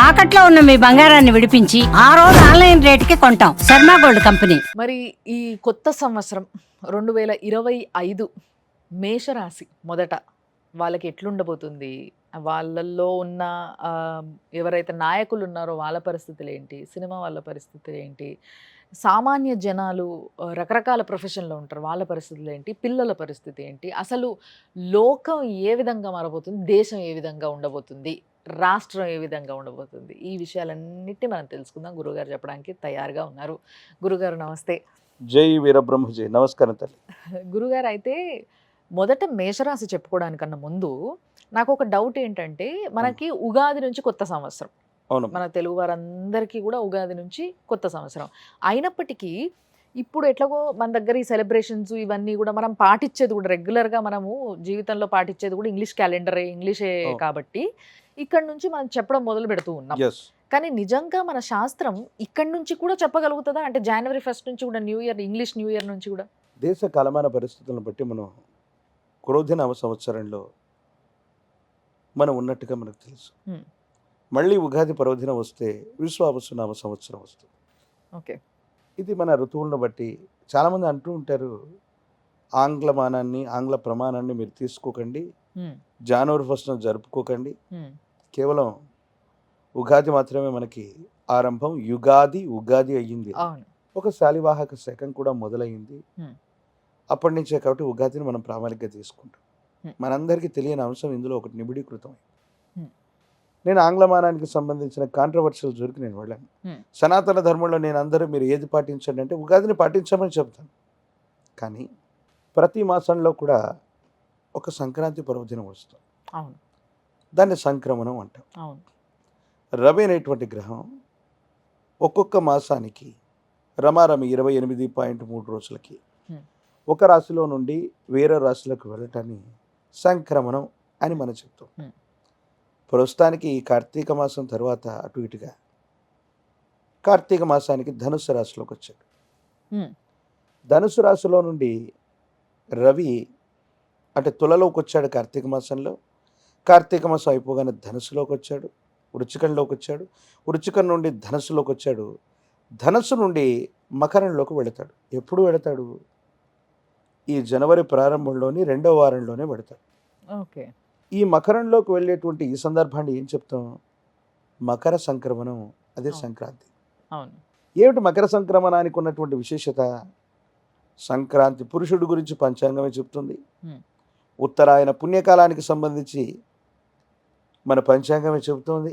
తాకట్లో ఉన్న మీ బంగారాన్ని విడిపించి ఆ రోజు ఆన్లైన్ రేటుకి కొంటాం. Sharma gold company. మరి ఈ కొత్త సంవత్సరం 2025 మేషరాశి మొదట వాళ్ళకి ఎట్లుండబోతుంది? వాళ్ళల్లో ఉన్న ఎవరైతే నాయకులు ఉన్నారో వాళ్ళ పరిస్థితులు ఏంటి? సినిమా వాళ్ళ పరిస్థితులు ఏంటి? సామాన్య జనాలు రకరకాల ప్రొఫెషన్‌లో ఉంటారు. వాళ్ళ పరిస్థితులు ఏంటి? పిల్లల పరిస్థితి ఏంటి? అసలు లోకం ఏ విధంగా మారబోతుంది? దేశం ఏ విధంగా ఉండబోతుంది? రాష్ట్రం ఏ విధంగా ఉండబోతుంది? ఈ విషయాలన్నిటిని మనం తెలుసుకుందాం. గురువుగారు చెప్పడానికి తయారుగా ఉన్నారు. గురుగారు నమస్తే. జై వీరబ్రహ్మజీ. నమస్కారం తల్లి. గురుగారు అయితే మొదట మేషరాశి చెప్పుకోవడానికన్నా ముందు నాకు ఒక డౌట్ ఏంటంటే, మనకి ఉగాది నుంచి కొత్త సంవత్సరం. అవును. మన తెలుగు వారందరికీ కూడా ఉగాది నుంచి కొత్త సంవత్సరం. అయినప్పటికీ ఇప్పుడు ఎట్లాగో మన దగ్గర ఈ సెలబ్రేషన్స్ ఇవన్నీ కూడా మనం పాటించేది కూడా రెగ్యులర్‌గా మనము జీవితంలో పాటించేది కూడా ఇంగ్లీష్ క్యాలెండరే, ఇంగ్లీషే అవును. కాబట్టి ఇక్కడి నుంచి మనం చెప్పడం మొదలు పెడుతూ ఉన్నాం. యెస్. కానీ నిజంగా మన శాస్త్రం ఇక్కడి నుంచి కూడా చెప్పగలుగుతదా? అంటే జనవరి 1 నుంచి కూడా new year, English new year నుంచి కూడా? దేశ కాలమాన పరిస్థితులను బట్టి మనం క్రోధినామ సంవత్సరంలో మనం ఉన్నట్టుగా మనకు తెలుసు. హ్మ్. మళ్ళీ ఉగాది పర్వదినం వస్తే విశ్వావసునామ సంవత్సరం వస్తుంది. ఓకే. ఇది మన ఋతువులను బట్టి చాలామంది అంటూ ఉంటారు, ఆంగ్ల మానాన్ని, ఆంగ్ల ప్రమాణాన్ని మీరు తీసుకోకండి, హ్మ్. జనవరి 1న జరుపుకోకండి. హ్మ్. కేవలం ఉగాది మాత్రమే మనకి ఆరంభం. ఉగాది అయ్యింది. అవును. ఒక శాలివాహక శకం కూడా మొదలైంది. హ్మ్. అప్పటి నుంచే కాబట్టి ఉగాదిని మనం ప్రామాణికంగా తీసుకుంటాం. హ్మ్. మనందరికీ తెలియని అంశం ఇందులో ఒకటి నిబిడీకృతం. హ్మ్. నేను ఆంగ్లమానానికి సంబంధించిన కాంట్రవర్షియల్ జోలికి నేను వెళ్ళాను. హ్మ్. సనాతన ధర్మంలో నేను అందరూ మీరు ఏది పాటించండి అంటే ఉగాదిని పాటించమని చెప్తాను. కానీ ప్రతి మాసంలో కూడా ఒక సంక్రాంతి పర్వదినం వస్తుంది. అవును. దాన్ని సంక్రమణం అంటాం. అవును. రవి అనేటువంటి గ్రహం ఒక్కొక్క మాసానికి రమారమి 28.3 రోజులకి హ్మ్. ఒక రాశిలో నుండి వేరే రాశిలోకి వెళ్ళటాన్ని సంక్రమణం అని మనం చెప్తాం. హ్మ్. ప్రస్తుతానికి ఈ కార్తీక మాసం తర్వాత అటు ఇటుగా కార్తీక మాసానికి ధనుసు రాశిలోకి వచ్చాడు. హ్మ్. ధనుసు రాశిలో నుండి రవి అంటే తులలోకి వచ్చాడు కార్తీక మాసంలో. కార్తీక మాసం అయిపోగానే ధనుసులోకి వచ్చాడు, వృచ్చికంలోకి వచ్చాడు, వృచ్చికం నుండి ధనుసులోకి వచ్చాడు, ధనుసు నుండి మకరంలోకి వెళతాడు. ఎప్పుడు వెళతాడు? ఈ జనవరి ప్రారంభంలోని 2వ వారంలోనే వెళతాడు. ఓకే. ఈ మకరంలోకి వెళ్ళేటువంటి ఈ సందర్భాన్ని ఏం చెప్తాం? మకర సంక్రమణం, అదే అవును. సంక్రాంతి. అవును. ఏమిటి మకర సంక్రమణానికి ఉన్నటువంటి విశేషత? సంక్రాంతి పురుషుడి గురించి పంచాంగమే చెప్తుంది. హ్మ్. ఉత్తరాయణ పుణ్యకాలానికి సంబంధించి మన పంచాంగమే చెబుతోంది.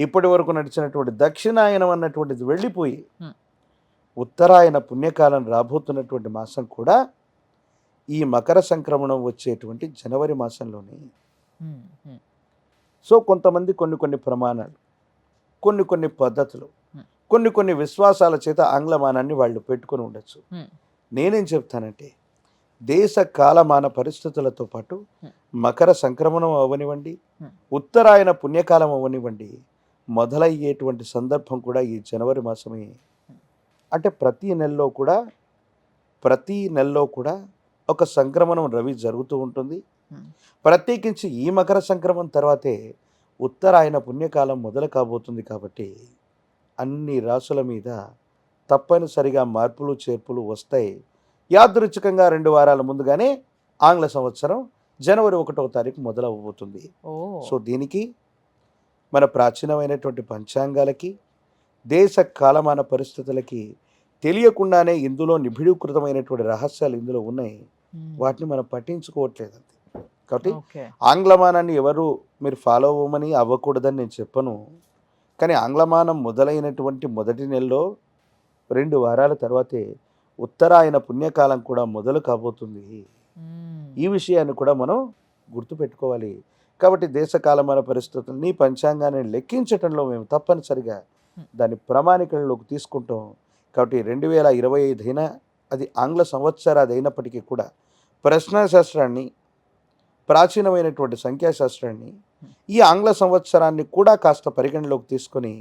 ఇప్పటి వరకు నడిచినటువంటి దక్షిణాయనం అన్నటువంటిది వెళ్ళిపోయి హ్మ్. ఉత్తరాయణ పుణ్యకాలం రాబోతున్నటువంటి మాసం కూడా ఈ మకర సంక్రమణం వచ్చేటువంటి జనవరి మాసంలోనే. హ్మ్. హ్మ్. సో కొంతమంది కొన్ని ప్రమాణాలు, కొన్ని పద్ధతులు, హ్మ్. కొన్ని విశ్వాసాల చేత ఆంగ్లమానాన్ని వాళ్ళు పెట్టుకొని ఉండొచ్చు. హ్మ్. నేనేం చెప్తానంటే దేశ కాలమాన పరిస్థితులతో పాటు హ్మ్. మకర సంక్రమణం అవ్వనివ్వండి, హ్మ్. ఉత్తరాయణ పుణ్యకాలం అవ్వనివ్వండి, మొదలయ్యేటువంటి సందర్భం కూడా ఈ జనవరి మాసమే. అంటే ప్రతి నెలలో కూడా ఒక సంక్రమణం రవి జరుగుతూ ఉంటుంది. హ్మ్. ప్రత్యేకించి ఈ మకర సంక్రమణం తర్వాతే ఉత్తరాయణ పుణ్యకాలం మొదలు కాబోతుంది. కాబట్టి అన్ని రాసుల మీద తప్పనిసరిగా మార్పులు చేర్పులు వస్తాయి. యాదృచ్ఛికంగా 2 వారాల ముందుగానే ఆంగ్ల సంవత్సరం జనవరి 1వ తారీఖు మొదలవబోతుంది. ఓహ్! సో దీనికి మన ప్రాచీనమైనటువంటి పంచాంగాలకి, దేశ కాలమాన పరిస్థితులకి తెలియకుండానే ఇందులో నిబిడీకృతమైనటువంటి రహస్యాలు ఇందులో ఉన్నాయి. హ్మ్. వాటిని మనం పట్టించుకోవట్లేదు అంతే. కాబట్టి ఓకే. ఆంగ్లమానాన్ని ఎవరు మీరు ఫాలో అవ్వమని అవ్వకూడదని నేను చెప్పను. కానీ ఆంగ్లమానం మొదలైనటువంటి మొదటి నెలలో 2 వారాల తర్వాతే ఉత్తరాయణ పుణ్యకాలం కూడా మొదలు కాబోతుంది. హ్మ్. ఈ విషయాన్ని కూడా మనం గుర్తుపెట్టుకోవాలి. కాబట్టి దేశ కాలమాన పరిస్థితుల్ని పంచాంగాన్ని లెక్కించటంలో మేము తప్పనిసరిగా హ్మ్. దాన్ని ప్రామాణికంలోకి తీసుకుంటాం. కాబట్టి 2025 అయినా అది ఆంగ్ల సంవత్సరాది అయినప్పటికీ కూడా ప్రశ్నాశాస్త్రాన్ని, ప్రాచీనమైనటువంటి సంఖ్యాశాస్త్రాన్ని, ఈ ఆంగ్ల సంవత్సరాన్ని కూడా కాస్త పరిగణలోకి తీసుకొని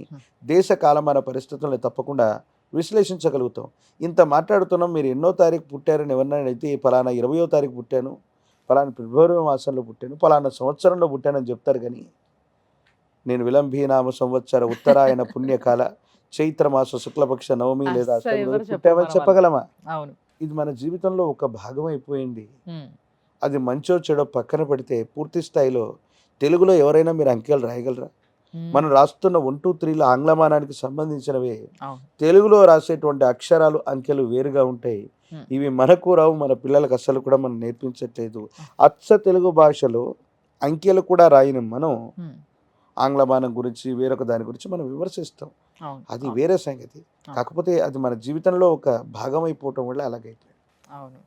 దేశ కాలమాన పరిస్థితులను తప్పకుండా విశ్లేషించగలుగుతాం. ఇంత మాట్లాడుతున్నాం, మీరు ఎన్నో తారీఖు పుట్టారని ఎవరినైనా అయితే ఫలానా 20వ తారీఖు పుట్టాను, ఫలానా ఫిబ్రవరి మాసంలో పుట్టాను, ఫలానా సంవత్సరంలో పుట్టానని చెప్తారు. కానీ నేను విలంబీనామ సంవత్సర ఉత్తరాయణ పుణ్యకాల చైత్రమాస శుక్లపక్ష నవమి లేదా అస్సలు అష్టమి ఎవరు రోజు చెప్పరు పుట్టామని మన వాళ్ళు. చెప్పగలమా? అవును. ఇది మన జీవితంలో ఒక భాగం అయిపోయింది. ఉమ్, అది మంచో చెడో పక్కన పెడితే పూర్తి స్థాయిలో తెలుగులో ఎవరైనా మీరు అంకెలు రాయగలరా? ఉమ్, మనం రాస్తున్న 1, 2, 3లు ఆంగ్లమానానికి సంబంధించినవే. అవును. తెలుగులో రాసేటువంటి అక్షరాలు అంకెలు వేరుగా ఉంటాయి. ఉమ్, ఇవి మనకు రావు, మన పిల్లలకు అస్సలు కూడా మనం నేర్పించట్లేదు. అచ్చ తెలుగు భాషలో అంకెలు కూడా రాయని మనం ఉమ్, ఆంగ్లమానం గురించి వేరొక దాని గురించి మనం విమర్శిస్తాం. అవును. అది అవును. వేరే సంగతి. అవును. కాకపోతే అది మన జీవితంలో ఒక భాగం అయిపోవటం వల్ల అలాగైపోయింది. అవును.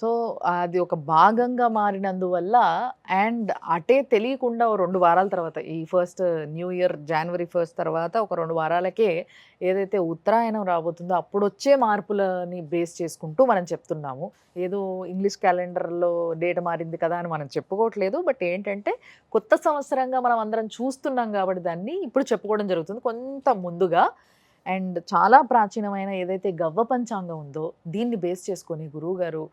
సో, అది ఒక భాగంగా మారినందువల్ల అండ్ అటే తెలియకుండా ఓ 2 వారాల తర్వాత ఈ ఫస్ట్ న్యూ ఇయర్ జనవరి 1 తర్వాత ఒక 2 వారాలకే ఏదైతే ఉత్తరాయణం రాబోతుందో అప్పుడొచ్చే మార్పులని బేస్ చేసుకుంటూ మనం చెప్తున్నాము. ఏదో ఇంగ్లీష్ క్యాలెండర్‌లో డేట్ మారింది కదా అని మనం చెప్పుకోవట్లేదు. బట్ ఏంటంటే కొత్త సంవత్సరంగా మనం అందరం చూస్తున్నాం కాబట్టి దాన్ని ఇప్పుడు చెప్పుకోవడం జరుగుతుంది. కొంత ముందుగా అండ్ చాలా ప్రాచీనమైన ఏదైతే గవ్వ పంచాంగం ఉందో దీన్ని బేస్ చేసుకొని గురువుగారు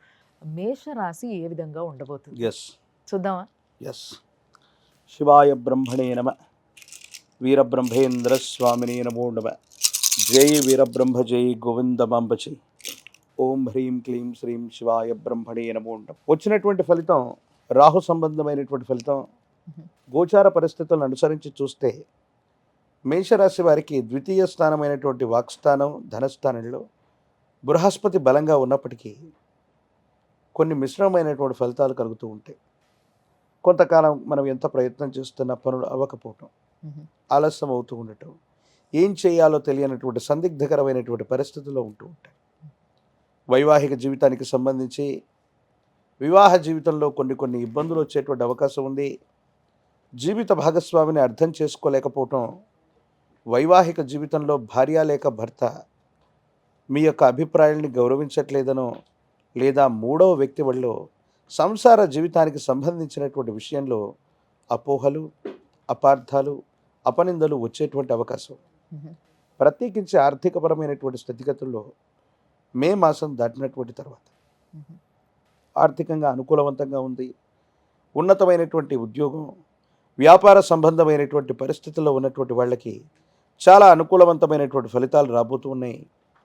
మేషరాశి ఏ విధంగా ఉండబోతుంది ఎస్ చూద్దామా? ఎస్ శివాయ బ్రహ్మణే నమ, వీరబ్రహ్మేంద్ర స్వామినే నమో నమ. జై వీరబ్రహ్మ జై గోవిందమాంబచి. ఓం హ్రీం క్లీం శ్రీం శివాయ బ్రహ్మణే నమో నమ. వచ్చినటువంటి ఫలితం రాహు సంబంధమైనటువంటి ఫలితం. గోచార పరిస్థితులను అనుసరించి చూస్తే మేషరాశి వారికి ద్వితీయ స్థానమైనటువంటి వాక్స్థానం ధనస్థానంలో బృహస్పతి బలంగా ఉన్నప్పటికీ కొన్ని మిశ్రమమైనటువంటి ఫలితాలు కలుగుతూ ఉంటాయి. కొంతకాలం మనం ఎంత ప్రయత్నం చేస్తున్నా పనులు అవ్వకపోవటం, ఆలస్యం అవుతూ ఉండటం, ఏం చేయాలో తెలియనటువంటి సందిగ్ధకరమైనటువంటి పరిస్థితుల్లో ఉంటూ ఉంటాయి. వైవాహిక జీవితానికి సంబంధించి వివాహ జీవితంలో కొన్ని ఇబ్బందులు వచ్చేటువంటి అవకాశం ఉంది. జీవిత భాగస్వామిని అర్థం చేసుకోలేకపోవటం, వైవాహిక జీవితంలో భార్య లేక భర్త మీ యొక్క అభిప్రాయాల్ని గౌరవించట్లేదనో లేదా మూడవ వ్యక్తి వల్ల సంసార జీవితానికి సంబంధించినటువంటి విషయంలో అపోహలు, అపార్థాలు, అపనిందలు వచ్చేటువంటి అవకాశం. ప్రత్యేకించి ఆర్థికపరమైనటువంటి స్థితిగతుల్లో మే మాసం దాటినటువంటి తర్వాత ఆర్థికంగా అనుకూలవంతంగా ఉంది. ఉన్నతమైనటువంటి ఉద్యోగం, వ్యాపార సంబంధమైనటువంటి పరిస్థితుల్లో ఉన్నటువంటి వాళ్ళకి చాలా అనుకూలవంతమైనటువంటి ఫలితాలు రాబోతూ ఉన్నాయి.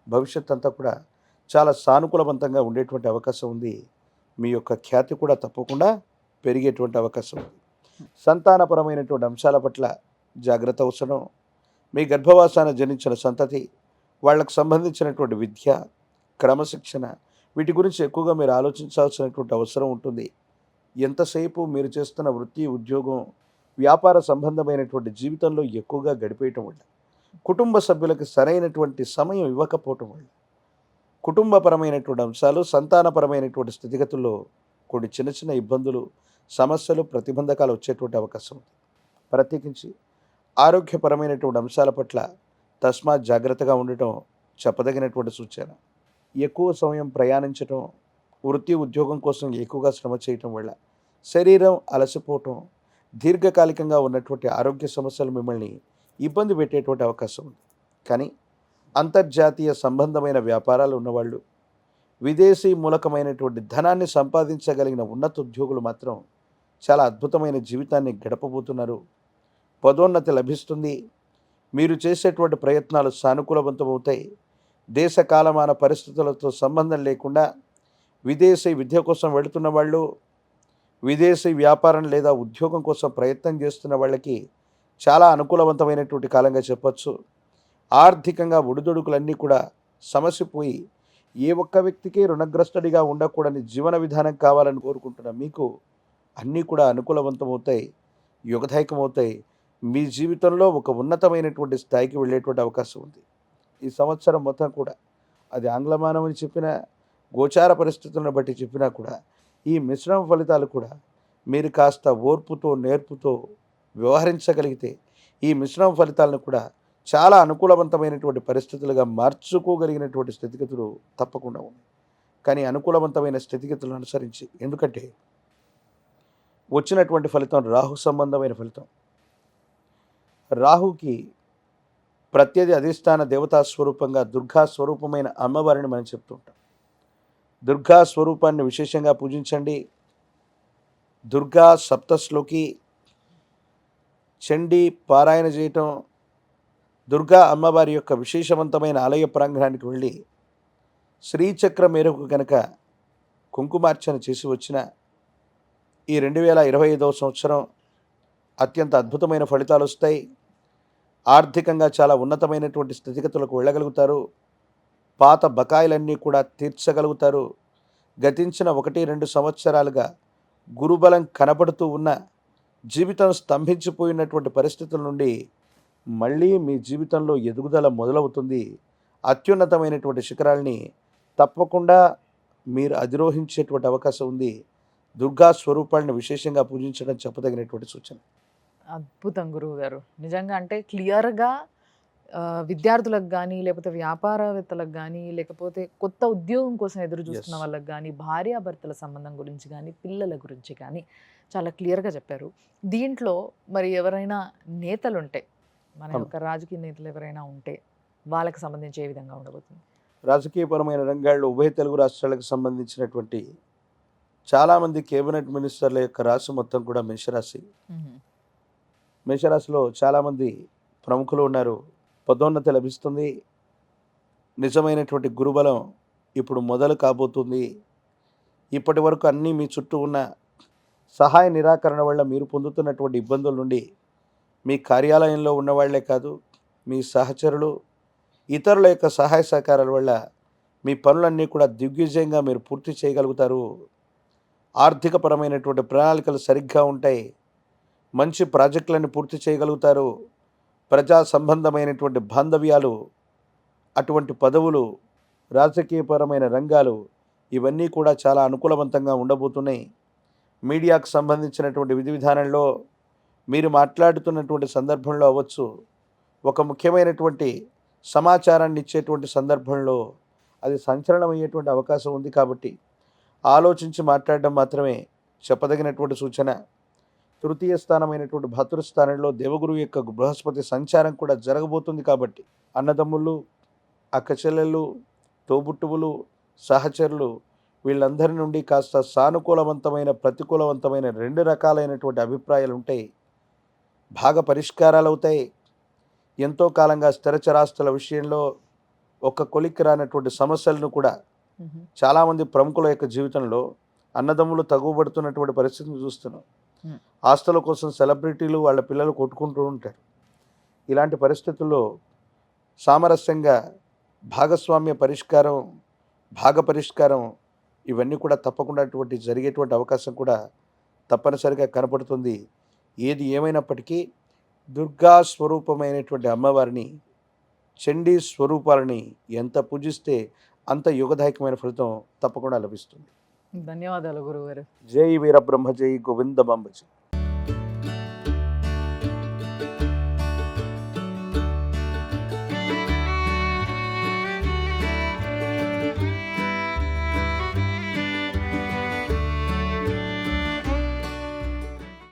భవిష్యత్ అంతా కూడా చాలా సానుకూలవంతంగా ఉండేటువంటి అవకాశం ఉంది. మీ యొక్క ఖ్యాతి కూడా తప్పకుండా పెరిగేటువంటి అవకాశం ఉంది. సంతానపరమైనటువంటి అంశాల పట్ల జాగ్రత్త అవసరం. మీ గర్భవాసాన జనించిన సంతతి, వాళ్ళకు సంబంధించినటువంటి విద్య, క్రమశిక్షణ, వీటి గురించి ఎక్కువగా మీరు ఆలోచించాల్సినటువంటి అవసరం ఉంటుంది. ఎంతసేపు మీరు చేస్తున్న వృత్తి, ఉద్యోగం, వ్యాపార సంబంధమైనటువంటి జీవితంలో ఎక్కువగా గడిపేయటం వల్ల, కుటుంబ సభ్యులకు సరైనటువంటి సమయం ఇవ్వకపోవటం వల్ల కుటుంబపరమైనటువంటి అంశాలు, సంతానపరమైనటువంటి స్థితిగతుల్లో కొన్ని చిన్న ఇబ్బందులు, సమస్యలు, ప్రతిబంధకాలు వచ్చేటువంటి అవకాశం ఉంది. ప్రత్యేకించి ఆరోగ్యపరమైనటువంటి అంశాల పట్ల తస్మాత్ జాగ్రత్తగా ఉండటం చెప్పదగినటువంటి సూచన. ఎక్కువ సమయం ప్రయాణించటం, వృత్తి ఉద్యోగం కోసం ఎక్కువగా శ్రమ చేయటం వల్ల శరీరం అలసిపోవటం, దీర్ఘకాలికంగా ఉన్నటువంటి ఆరోగ్య సమస్యలు మిమ్మల్ని ఇబ్బంది పెట్టేటువంటి అవకాశం ఉంది. కానీ అంతర్జాతీయ సంబంధమైన వ్యాపారాలు ఉన్నవాళ్ళు, విదేశీ మూలకమైనటువంటి ధనాన్ని సంపాదించగలిగిన ఉన్నత ఉద్యోగులు మాత్రం చాలా అద్భుతమైన జీవితాన్ని గడపబోతున్నారు. పదోన్నతి లభిస్తుంది. మీరు చేసేటువంటి ప్రయత్నాలు సానుకూలవంతమవుతాయి. దేశ కాలమాన పరిస్థితులతో సంబంధం లేకుండా విదేశీ విద్య కోసం వెళుతున్న వాళ్ళు, విదేశీ వ్యాపారం లేదా ఉద్యోగం కోసం ప్రయత్నం చేస్తున్న వాళ్ళకి చాలా అనుకూలవంతమైనటువంటి కాలంగా చెప్పచ్చు. ఆర్థికంగా ఒడిదొడుకులన్నీ కూడా సమసిపోయి ఏ ఒక్క వ్యక్తికి రుణగ్రస్తుడిగా ఉండకూడని జీవన విధానం కావాలని కోరుకుంటున్న మీకు అన్నీ కూడా అనుకూలవంతమవుతాయి, యుగదాయకమవుతాయి. మీ జీవితంలో ఒక ఉన్నతమైనటువంటి స్థాయికి వెళ్ళేటువంటి అవకాశం ఉంది. ఈ సంవత్సరం మొత్తం కూడా అది ఆంగ్లమానం అని చెప్పినా, గోచార పరిస్థితులను బట్టి చెప్పినా కూడా ఈ మిశ్రమ ఫలితాలు కూడా మీరు కాస్త ఓర్పుతో, నేర్పుతో వ్యవహరించగలిగితే ఈ మిశ్రమ ఫలితాలను కూడా చాలా అనుకూలవంతమైనటువంటి పరిస్థితులుగా మార్చుకోగలిగినటువంటి స్థితిగతులు తప్పకుండా ఉన్నాయి. కానీ అనుకూలవంతమైన స్థితిగతులను అనుసరించి, ఎందుకంటే వచ్చినటువంటి ఫలితం రాహు సంబంధమైన ఫలితం. రాహుకి ప్రత్యధి అధిష్టాన దేవతా స్వరూపంగా దుర్గా స్వరూపమైన అమ్మవారిని మనం చెప్తుంటాం. దుర్గా స్వరూపాన్ని విశేషంగా పూజించండి. దుర్గా సప్తశ్లోకి చండీ పారాయణ చేయటం, దుర్గా అమ్మవారి యొక్క విశేషవంతమైన ఆలయ ప్రాంగణానికి వెళ్ళి శ్రీచక్ర మేరకు కనుక కుంకుమార్చన చేసి వచ్చిన ఈ 2025వ సంవత్సరం అత్యంత అద్భుతమైన ఫలితాలు వస్తాయి. ఆర్థికంగా చాలా ఉన్నతమైనటువంటి స్థితిగతులకు వెళ్ళగలుగుతారు. పాత బకాయిలన్నీ కూడా తీర్చగలుగుతారు. గతించిన 1-2 సంవత్సరాలుగా గురుబలం కనపడుతూ ఉన్న జీవితం స్తంభించిపోయినటువంటి పరిస్థితుల నుండి మళ్ళీ మీ జీవితంలో ఎదుగుదల మొదలవుతుంది. అత్యున్నతమైనటువంటి శిఖరాల్ని తప్పకుండా మీరు అధిరోహించేటువంటి అవకాశం ఉంది. దుర్గా స్వరూపాలను విశేషంగా పూజించడం చెప్పదగినటువంటి సూచన. అద్భుతం గురువు గారు. నిజంగా అంటే క్లియర్గా విద్యార్థులకు కానీ, లేకపోతే వ్యాపారవేత్తలకు కానీ, లేకపోతే కొత్త ఉద్యోగం కోసం ఎదురు చూస్తున్న Yes. వాళ్ళకి కానీ, భార్యాభర్తల సంబంధం గురించి కానీ, పిల్లల గురించి కానీ చాలా క్లియర్గా చెప్పారు. దీంట్లో మరి ఎవరైనా నేతలు ఉంటే, మన అవును. యొక్క రాజకీయ నేతలు ఎవరైనా ఉంటే వాళ్ళకి సంబంధించి ఏ విధంగా ఉండబోతుంది? రాజకీయపరమైన రంగాల్లో ఉభయ తెలుగు రాష్ట్రాలకు సంబంధించినటువంటి చాలామంది కేబినెట్ మినిస్టర్ల యొక్క రాశి మొత్తం కూడా మేషరాశి. మేషరాశిలో చాలామంది ప్రముఖులు ఉన్నారు. పదోన్నతి లభిస్తుంది. నిజమైనటువంటి గురుబలం ఇప్పుడు మొదలు కాబోతుంది. ఇప్పటి వరకు అన్నీ మీ చుట్టూ ఉన్న సహాయ నిరాకరణ వల్ల మీరు పొందుతున్నటువంటి ఇబ్బందుల నుండి మీ కార్యాలయంలో ఉన్నవాళ్లే కాదు, మీ సహచరులు, ఇతరుల యొక్క సహాయ సహకారాల వల్ల మీ పనులన్నీ కూడా దిగ్విజయంగా మీరు పూర్తి చేయగలుగుతారు. ఆర్థికపరమైనటువంటి ప్రణాళికలు సరిగ్గా ఉంటాయి. మంచి ప్రాజెక్టులను పూర్తి చేయగలుగుతారు. ప్రజా సంబంధమైనటువంటి బాంధవ్యాలు, అటువంటి పదవులు, రాజకీయపరమైన రంగాలు ఇవన్నీ కూడా చాలా అనుకూలవంతంగా ఉండబోతున్నాయి. మీడియాకు సంబంధించినటువంటి విధి విధానంలో మీరు మాట్లాడుతున్నటువంటి సందర్భంలో అవ్వచ్చు, ఒక ముఖ్యమైనటువంటి సమాచారాన్ని ఇచ్చేటువంటి సందర్భంలో అది సంచలనం అయ్యేటువంటి అవకాశం ఉంది. కాబట్టి ఆలోచించి మాట్లాడడం మాత్రమే చెప్పదగినటువంటి సూచన. తృతీయ స్థానమైనటువంటి భాతృస్థానంలో దేవగురువు యొక్క బృహస్పతి సంచారం కూడా జరగబోతుంది. కాబట్టి అన్నదమ్ములు, అక్క చెల్లెళ్ళు, తోబుట్టువులు, సహచరులు వీళ్ళందరి నుండి కాస్త సానుకూలవంతమైన, ప్రతికూలవంతమైన 2 రకాలైనటువంటి అభిప్రాయాలు ఉంటాయి. బాగా పరిష్కారాలు అవుతాయి. ఎంతో కాలంగా స్థిరచరాస్తుల విషయంలో ఒక కొలిక్కి రానటువంటి సమస్యలను కూడా చాలామంది ప్రముఖుల యొక్క జీవితంలో అన్నదమ్ములు తగువబడుతున్నటువంటి పరిస్థితిని చూస్తున్నాం. ఆస్తుల కోసం సెలబ్రిటీలు వాళ్ళ పిల్లలు కొట్టుకుంటూ ఉంటారు. ఇలాంటి పరిస్థితుల్లో సామరస్యంగా భాగస్వామ్య పరిష్కారం, భాగ పరిష్కారం ఇవన్నీ కూడా తప్పకుండా జరిగేటువంటి అవకాశం కూడా తప్పనిసరిగా కనపడుతుంది. ఏది ఏమైనప్పటికీ దుర్గా స్వరూపమైనటువంటి అమ్మవారిని, చండీ స్వరూపాలని ఎంత పూజిస్తే అంత యుగదాయకమైన ఫలితం తప్పకుండా లభిస్తుంది. ధన్యవాదాలు గురువు గారు. జై వీరబ్రహ్మ, జై గోవింద బంబజీ.